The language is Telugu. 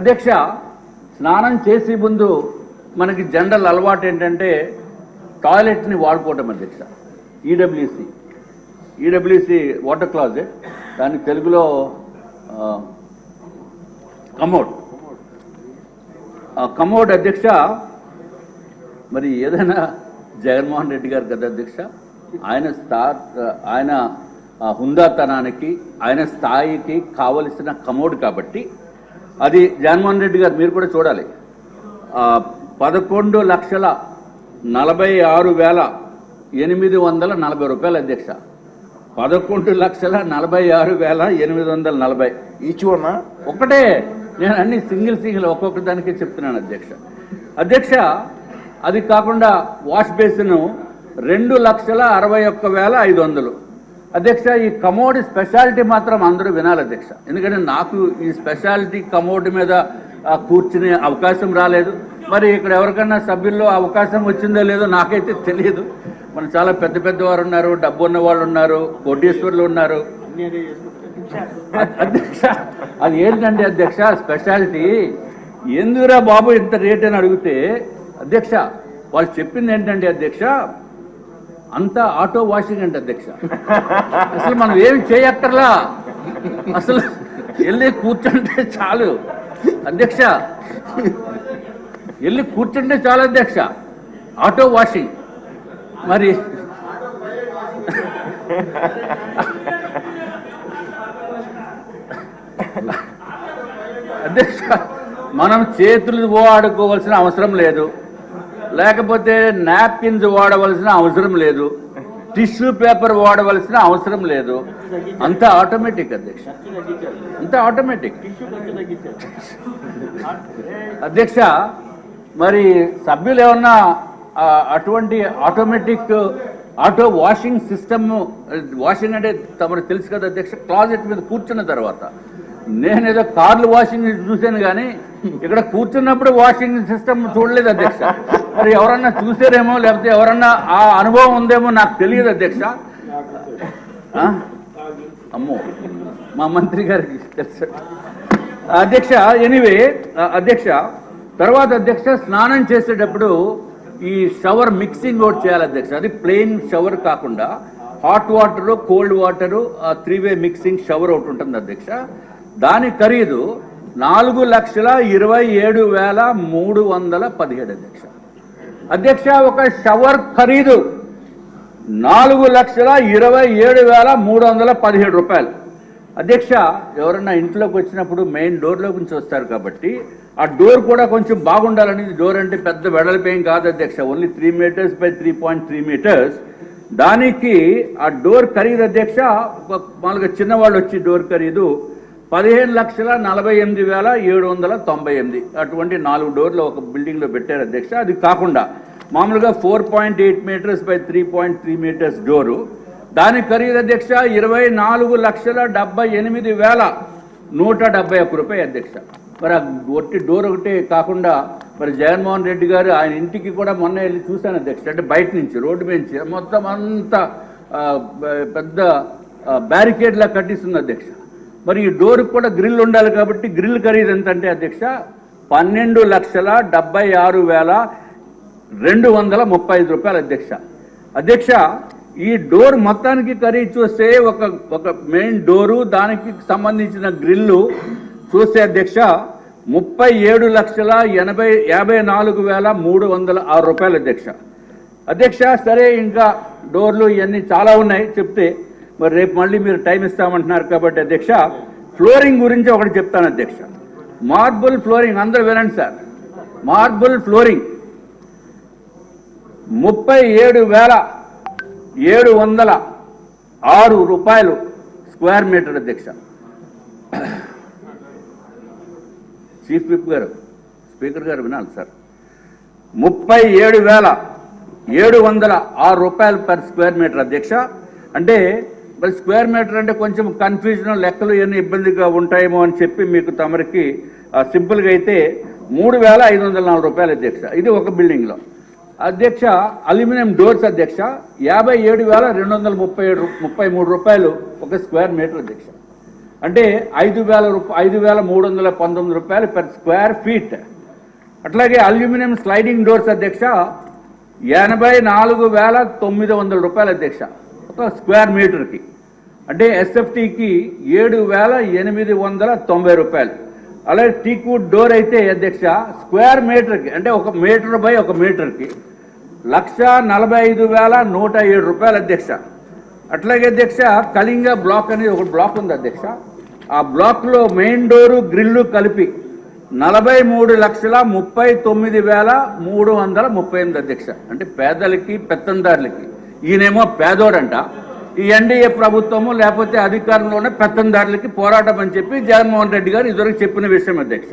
అధ్యక్ష స్నానం చేసే ముందు మనకి జనరల్ అలవాటు ఏంటంటే టాయిలెట్ని వాడుకోవటం అధ్యక్ష. ఈడబ్ల్యూసి వాటర్ క్లాజెట్, దాని తెలుగులో కమోడ్ అధ్యక్ష. మరి ఏదైనా జగన్మోహన్ రెడ్డి గారు కదా అధ్యక్ష, ఆయన హుందాతనానికి ఆయన స్థాయికి కావలసిన కమోడ్ కాబట్టి అది జగన్మోహన్ రెడ్డి గారు మీరు కూడా చూడాలి. 11,46,840 రూపాయలు అధ్యక్ష. 11,46,840 ఈచ్ వన్ ఒకటే. నేను అన్ని సింగిల్ ఒక్కొక్క దానికి చెప్తున్నాను అధ్యక్ష. అధ్యక్ష అది కాకుండా వాష్ బేసిన్ 2,61,500 అధ్యక్ష. ఈ కమోడ్ స్పెషాలిటీ మాత్రం అందరూ వినాలి అధ్యక్ష, ఎందుకంటే నాకు ఈ స్పెషాలిటీ కమోడ్ మీద కూర్చునే అవకాశం రాలేదు. మరి ఇక్కడ ఎవరికన్నా సభ్యుల్లో అవకాశం వచ్చిందో లేదో నాకైతే తెలియదు. మన చాలా పెద్ద పెద్దవారు ఉన్నారు, డబ్బు ఉన్న వాళ్ళు ఉన్నారు, కోటీశ్వరులు ఉన్నారు అధ్యక్ష. అది ఏంటంటే అధ్యక్ష స్పెషాలిటీ ఎందుకురా బాబు ఇంత రేట్ అని అడిగితే అధ్యక్ష వాళ్ళు చెప్పింది ఏంటంటే అధ్యక్ష అంతా ఆటో వాషింగ్ అంటే అధ్యక్ష. అసలు మనం ఏమి చేయక్కర్లా, అసలు వెళ్ళి కూర్చుంటే చాలు అధ్యక్ష, వెళ్ళి కూర్చుంటే చాలు అధ్యక్ష, ఆటో వాషింగ్. మరి అధ్యక్ష మనం చేతులు వాడుకోవాల్సిన అవసరం లేదు, లేకపోతే నాప్కిన్స్ వాడవలసిన అవసరం లేదు, టిష్యూ పేపర్ వాడవలసిన అవసరం లేదు, అంతా ఆటోమేటిక్ అధ్యక్ష, అంతా ఆటోమేటిక్ అధ్యక్ష. మరి సభ్యులు ఏమన్నా అటువంటి ఆటో వాషింగ్ సిస్టమ్, వాషింగ్ అంటే తమకు తెలుసు కదా అధ్యక్ష, క్లాజెట్ మీద కూర్చున్న తర్వాత నేనేదో కార్లు వాషింగ్ చూశాను కానీ ఇక్కడ కూర్చున్నప్పుడు వాషింగ్ సిస్టమ్ చూడలేదు అధ్యక్ష. మరి ఎవరన్నా చూసారేమో లేకపోతే ఎవరన్నా ఆ అనుభవం ఉందేమో నాకు తెలియదు అధ్యక్ష. అమ్మో మా మంత్రి గారికి తెలుసు అధ్యక్ష. ఎనీవే అధ్యక్ష, తర్వాత అధ్యక్ష స్నానం చేసేటప్పుడు ఈ షవర్ మిక్సింగ్ ఒకటి చేయాలి అధ్యక్ష. అది ప్లెయిన్ షవర్ కాకుండా హాట్ వాటరు కోల్డ్ వాటరు 3-వే మిక్సింగ్ షవర్ ఒకటి ఉంటుంది అధ్యక్ష. దాని ఖరీదు 4,27,317 అధ్యక్ష. అధ్యక్ష ఒక షవర్ ఖరీదు 4,27,317 రూపాయలు అధ్యక్ష. ఎవరన్నా ఇంట్లోకి వచ్చినప్పుడు మెయిన్ డోర్లో నుంచి వస్తారు కాబట్టి ఆ డోర్ కూడా కొంచెం బాగుండాలని, డోర్ అంటే పెద్ద వెడల్పేం కాదు అధ్యక్ష, ఓన్లీ 3 మీటర్స్ బై 3.3 మీటర్స్. దానికి ఆ డోర్ ఖరీదు అధ్యక్ష, మామూలుగా చిన్నవాళ్ళు వచ్చి డోర్ ఖరీదు 15,48,798. అటువంటి 4 డోర్లు ఒక బిల్డింగ్లో పెట్టారు అధ్యక్ష. అది కాకుండా మామూలుగా 4.8 మీటర్స్ బై 3.3 మీటర్స్ డోరు, దాని ఖరీదు అధ్యక్ష 24,78,171 రూపాయలు అధ్యక్ష. మరి ఆ ఒట్టి డోర్ ఒకటే కాకుండా మరి జగన్మోహన్ రెడ్డి గారు ఆయన ఇంటికి కూడా మొన్న వెళ్ళి చూశాను అధ్యక్ష. అంటే బయట నుంచి రోడ్డు నుంచి మొత్తం అంతా పెద్ద బ్యారికేడ్లా కట్టిస్తుంది అధ్యక్ష. మరి ఈ డోర్కి కూడా గ్రిల్ ఉండాలి కాబట్టి గ్రిల్ ఖరీదు ఎంత అంటే అధ్యక్ష 12,76,235 రూపాయలు అధ్యక్ష. అధ్యక్ష ఈ డోర్ మొత్తానికి ఖరీదు చూస్తే ఒక మెయిన్ డోరు దానికి సంబంధించిన గ్రిల్లు చూస్తే అధ్యక్ష 37,54,306 రూపాయలు అధ్యక్ష. అధ్యక్ష సరే ఇంకా డోర్లు ఇవన్నీ చాలా ఉన్నాయి చెప్తే, మరి రేపు మళ్ళీ మీరు టైం ఇస్తామంటున్నారు కాబట్టి అధ్యక్ష ఫ్లోరింగ్ గురించి ఒకటి చెప్తాను అధ్యక్ష. మార్బుల్ ఫ్లోరింగ్ అందరూ వినండి సార్. మార్బుల్ ఫ్లోరింగ్ 37,706 రూపాయలు స్క్వేర్ మీటర్ అధ్యక్ష. చీఫ్ విప్ గారు, స్పీకర్ గారు వినాలి సార్. 37,706 రూపాయలు పర్ స్క్వేర్ మీటర్ అధ్యక్ష. అంటే మరి స్క్వేర్ మీటర్ అంటే కొంచెం కన్ఫ్యూజన్, లెక్కలు ఇవన్నీ ఇబ్బందిగా ఉంటాయేమో అని చెప్పి మీకు తమరికి సింపుల్గా అయితే 3,504 రూపాయలు అధ్యక్ష. ఇది ఒక బిల్డింగ్లో అధ్యక్ష. అల్యూమినియం డోర్స్ అధ్యక్ష 57,233 రూపాయలు ఒక స్క్వేర్ మీటర్ అధ్యక్ష. అంటే 5,319 రూపాయలు per స్క్వేర్ ఫీట్. అట్లాగే అల్యూమినియం స్లైడింగ్ డోర్స్ అధ్యక్ష 84,900 రూపాయలు అధ్యక్ష ఒక స్క్వేర్ మీటర్కి. అంటే ఎస్ఎఫ్టీకి 7,890 రూపాయలు. అలాగే టీక్వుడ్ డోర్ అయితే అధ్యక్ష స్క్వేర్ మీటర్కి అంటే 1 మీటర్ బై 1 మీటర్కి 1,45,107 రూపాయలు అధ్యక్ష. అట్లాగే అధ్యక్ష కళింగ బ్లాక్ అనేది ఒక బ్లాక్ ఉంది అధ్యక్ష. ఆ బ్లాక్లో మెయిన్ డోరు గ్రిల్లు కలిపి 43,39,338 అధ్యక్ష. అంటే పేదలకి పెత్తందారులకి. ఈయనేమో పేదోడంట, ఈ ఎన్డీఏ ప్రభుత్వము లేకపోతే అధికారంలోనే పెత్తందారులకి పోరాటం అని చెప్పి జగన్మోహన్ రెడ్డి గారు ఇదివరకు చెప్పిన విషయం అధ్యక్ష.